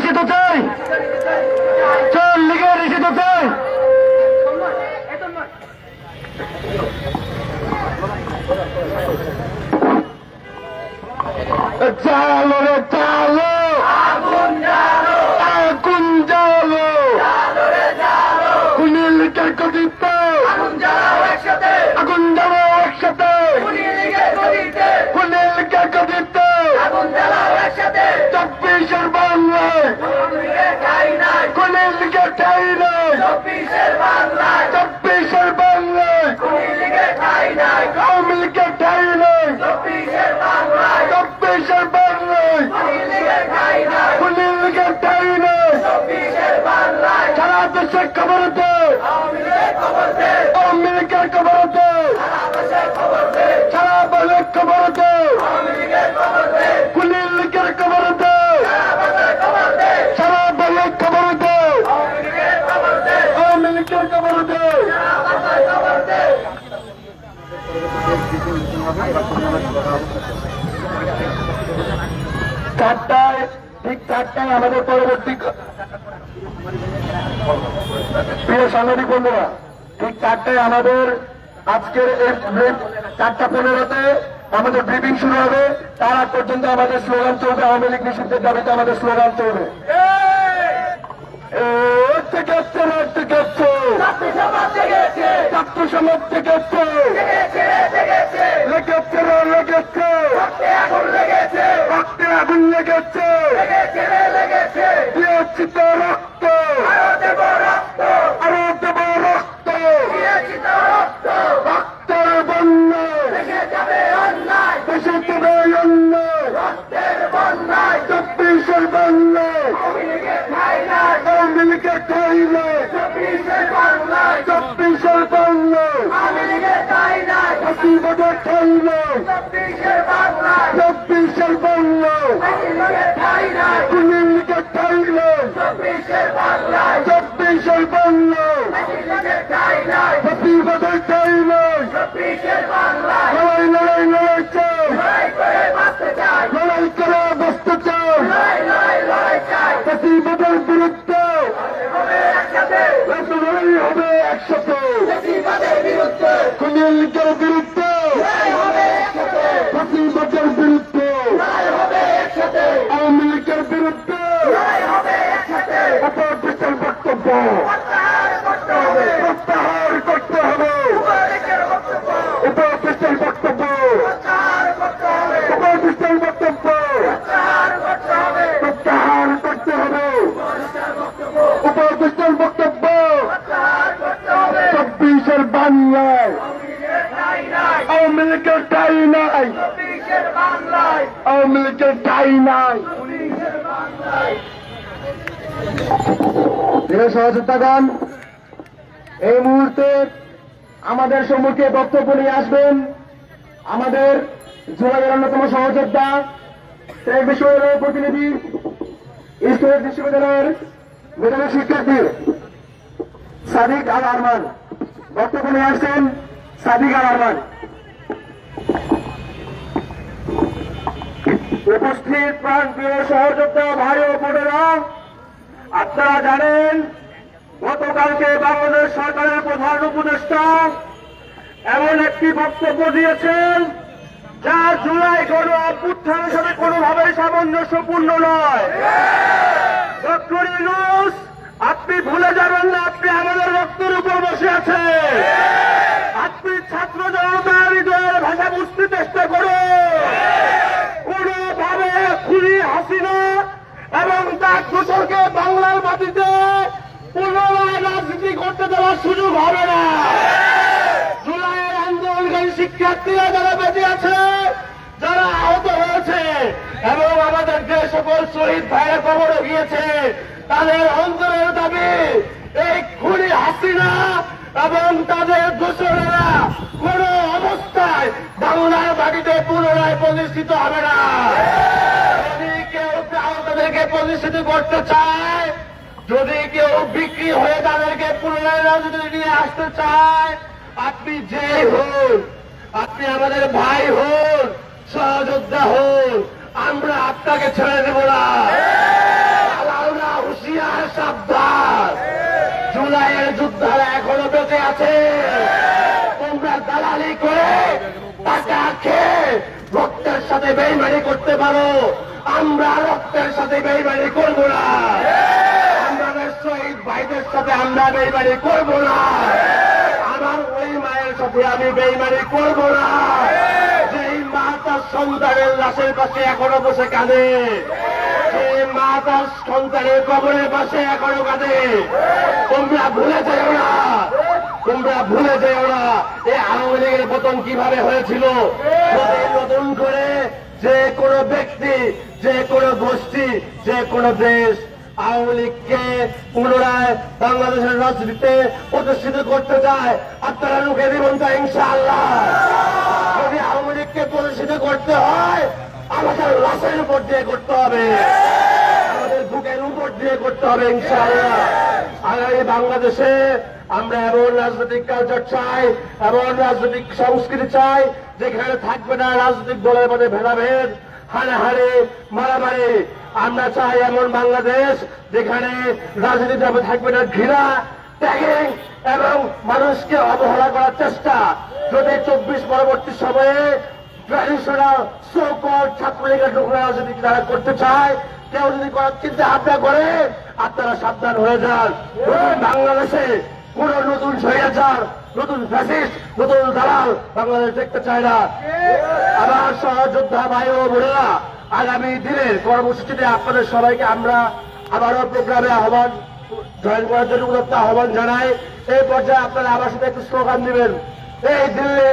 নিষিদ্ধ চাই, চল লীগের নিষিদ্ধ চাই। চালো রে চালো, আগুন জ্বালো, আগুন জ্বালো, খুনি লীগের গদিতে আগুন জ্বালাও একসাথে, আগুন জ্বালাও একসাথে, খুনি লীগের গদিতে, খুনি লীগের গদিতে আগুন জ্বালাও একসাথে। 24-এর বাংলায় খুনি লীগের ঠাই নাই, 24-এর বাংলায়, 24-এর বাংলায় খুনি লীগের ঠাই নাই, আওয়ামী লীগের ঠাই নাই, 24-এর বাংলায়, 24-এর বাংলায় খুনি লীগের ঠাই নাই, খুনি লীগের ঠাই নাই, 24-এর বাংলায়। সারা দেশে খবর দে, আওয়ামী লীগের খবর দে, আওয়ামী লীগের খবর দে, সারা দেশে খবর দে, সারা দেশে খবর দে, আওয়ামী লীগের খবর দে, খুনি লীগের খবর দে, সারা দেশে খবর দে, সারা দেশে খবর দে, আওয়ামী লীগের খবর দে, আওয়ামী লীগের খবর দে, সারা দেশে খবর দে। চারটায়, ঠিক চারটায় আমাদের পরবর্তী প্রিয় সাংবাদিক বন্ধুরা, ঠিক চারটায় আমাদের আজকের 4:15-তে আমাদের ব্রিফিং শুরু হবে। তার আগ পর্যন্ত আমাদের স্লোগান চলবে, আওয়ামী লীগ নিষিদ্ধের দাবিতে আমাদের স্লোগান চলবে। ছাত্র সমাজ থেকে রক্তে আগুন লেগেছে, দিয়েছি তো রক্ত, আরো দেব রক্ত, রক্তের বন্যায় দেশে যাবে অন্যায়, 24-এর বাংলায় আওয়ামী লীগের ঠাই নাই, 24-এর বাংলায়, 24-এর বাংলায় আওয়ামী লীগের ঠাই নাই, ফ্যাসিবাদের ঠাই নাই, 24-এর বাংলায়, 24-এর বাংলায় আওয়ামী লীগের ঠাই নাই, খুনি লীগের ঠাই নাই, 24-এর বাংলায়, 24-এর বাংলায় আওয়ামী লীগের ঠাই নাই, ফ্যাসিবাদের ঠাই নাই, 24-এর বাংলায়। লড়াই লড়াই লড়াই চাই, লড়াই করে বাঁচতে চাই, লড়াই করে বাঁচতে চাই, লড়াই চাই, ফ্যাসিবাদের বিরুদ্ধে লড়াই হবে একসাথে, ফ্যাসিবাদের বিরুদ্ধে, খুনি লীগের বিরুদ্ধে লড়াই হবে একসাথে, ফ্যাসিবাদের বিরুদ্ধে লড়াই হবে একসাথে, আওয়ামী লীগের বিরুদ্ধে লড়াই হবে একসাথে। অপরাধীদের বক্তব্য প্রত্যাহার করতে হবে, প্রত্যাহার করতে হবে, অপরাধীদের বক্তব্য প্রত্যাহার করতে হবে, অপরাধীদের বক্তব্য প্রত্যাহার করতে হবে, প্রত্যাহার করতে হবে, অপরাধীদের বক্তব্য প্রত্যাহার করতে হবে। 24-এর বাংলায় আওয়ামী লীগের ঠাই নাই, 24-এর বাংলায় আওয়ামী লীগের ঠাই নাই। প্রিয় সহযোদ্ধাগণ, এই মুহূর্তে আমাদের সম্মুখে বক্তব্য নিয়ে আসবেন আমাদের জুলাইয়ের অন্যতম সহযোদ্ধা, টেক বিশ্ববিদ্যালয়ের প্রতিনিধি, ইস্টার্ন বিশ্ববিদ্যালয়ের মেধাবী শিক্ষার্থী সাদিক আল আরমান। বক্তব্য নিয়ে আসছেন সাদিক আল আরমান। উপস্থিত প্রাণপ্রিয় সহযোদ্ধা ভাই ও বোনেরা, আপনারা জানেন গতকালকে বাংলাদেশ সরকারের প্রধান উপদেষ্টা এমন একটি বক্তব্য দিয়েছেন যা জুলাই গণ অভ্যুত্থানের সাথে কোনোভাবেই সামঞ্জস্যপূর্ণ নয়। ডক্টর ইউনূস, আপনি ভুলে যাবেন না আপনি আমাদের রক্তের উপর বসে আছেন। আপনি ছাত্র জনতার হৃদয়ের ভাষা বুঝতে চেষ্টা করুন। কোনোভাবে খুনি হাসিনা এবং তার দোসরকে বাংলার মাটিতে পুনরায় রাজনীতি করতে দেওয়ার সুযোগ হবে না। জুলাইয়ের আন্দোলনকারী শিক্ষার্থীরা যারা বেঁচে আছে, যারা আহত হয়েছে এবং আমাদের যে সকল শহীদ ভাইয়ের কবরও গিয়েছে, তাদের অন্তরের দাবি এই খুনি হাসিনা এবং তাদের দোসরেরা কোন অবস্থায় বাংলার মাটিতে পুনরায় প্রতিষ্ঠিত হবে না। যদি কেউ তাদেরকে প্রতিষ্ঠিত করতে চায়, যদি কেউ বিক্রি হয়ে তাদেরকে পুনরায় রাজনীতি নিয়ে আসতে চায়, আপনি যে হন, আপনি আমাদের ভাই হন, সহযোদ্ধা হন, আমরা আপনাকে ছেড়ে দেব না। আছে। তোমরা দালালি করে টাকা খেয়ে রক্তের সাথে বেইমানি করতে পারো, আমরা রক্তের সাথে বেইমানি করবো না। আমাদের শহীদ ভাইদের সাথে আমরা বেইমানি করবো না। আমার ওই মায়ের সাথে আমি বেইমানি করবো না যেই মা তার সন্তানের লাশের পাশে এখনো বসে কাঁদে, সেই মা তার সন্তানের কবরের পাশে এখনো কাঁদে। তোমরা ভুলে যেও না, তোমরা ভুলে যেও না এই আওয়ামী লীগের পতন কিভাবে হয়েছিল। যদি নতুন করে যে কোনো ব্যক্তি, যে কোনো গোষ্ঠী, যে কোনো দেশ আওয়ামী লীগকে পুনরায় বাংলাদেশের রাজনীতিতে প্রতিষ্ঠিত করতে চায়, আপনারা রুখে দিবেন তো ইনশাআল্লাহ। যদি আওয়ামী লীগকে প্রতিষ্ঠিত করতে হয় আমাদের লাশের উপর দিয়ে করতে হবে, আমাদের বুকের উপর দিয়ে করতে হবে ইনশাআল্লাহ। আগামী বাংলাদেশে আমরা এমন রাজনৈতিক কালচার চাই, এমন রাজনৈতিক সংস্কৃতি চাই যেখানে থাকবে না রাজনৈতিক দলের মধ্যে ভেদাভেদ, হানাহানি, মারামারি। আমরা চাই এমন বাংলাদেশ যেখানে রাজনীতিতে থাকবে না ঘৃণা, ট্যাগিং এবং মানুষকে অবহেলা করার চেষ্টা। যদি 24 পরবর্তী সময়ে ট্র্যাডিশনাল সো-কল ছাত্রলীগের লোকরা রাজনীতি তারা করতে চায়, কেউ যদি করার চিন্তা ভাবনা করে আপনারা সাবধান হয়ে যান। বাংলাদেশে কোন নতুন স্বৈরাচার, নতুন ফ্যাসিস্ট, নতুন দালাল বাংলাদেশ দেখতে চায় না। আমার সহযোদ্ধা ভাই ও বোনেরা, আগামী দিনের কর্মসূচিতে আপনাদের সবাইকে আমরা আবারও প্রোগ্রামে আহ্বান জয়েন করার জন্য আহ্বান জানাই। এই পর্যায়ে আপনারা আমার সাথে একটু স্লোগান দিবেন, এই দিল্লি